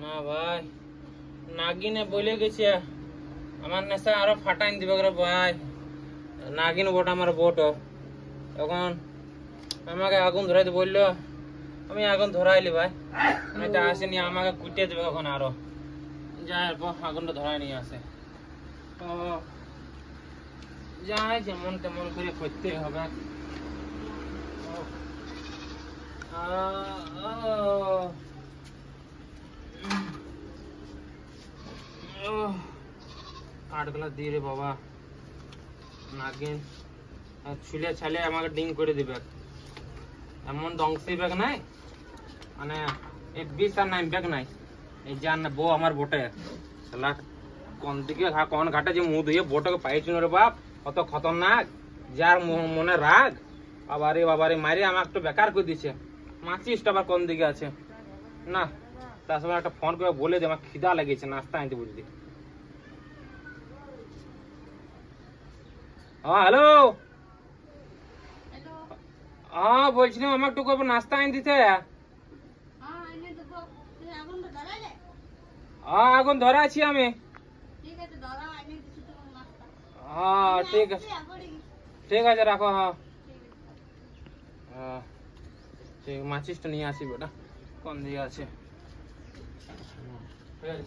না ভাই, নাগিনে বলে গেছে আমার নেশা আরো ফাটাইন দিবে রে ভাই। নাগিন বোট আমার বোট, এখন আমাকে আগুন ধরাইতে বললো, আমি আগুন ধরাইলি ভাই। এটা আসেনি, আমাকে কুটে দেবে এখন আরো। যাই আগুনটা ধরাই নিয়ে আসে, যাই যেমন তেমন করে করতে হবে। আটগুলা দিয়ে রে বাবা, নাগিন ছুলে ছালে আমাকে ডিং করে দিবে। এমন দংশি ব্যাগ নাই, মানে এই বিষ আর নাই ব্যাগ নাই। এই জান বউ আমার বোটে শালা কোন দিকে কোন ঘাটে যে মুখ ধুয়ে বোটকে পাইছিল রে বাপ, কত খতরনাক। যার মনে রাগ, বাবারে মারি আমাকে একটু বেকার করে দিচ্ছে। মাছিসটা আবার কোন দিকে আছে না, তার সময় একটা ফোন করে বলে দে আমার খিদা লেগেছে, নাস্তা আনতে বুঝলি। হ্যাঁ হ্যালো, হ্যাঁ বলছিলাম আমার একটু নাস্তা আনি দিতে। হ্যাঁ এখন ধরা আছি আমি। হ্যাঁ ঠিক আছে, ঠিক আছে রাখো। হ্যাঁ হ্যাঁ ঠিক, মাছিসটা নিয়ে আসি বেটা, কোন দিকে আছে। ঠিক আছে।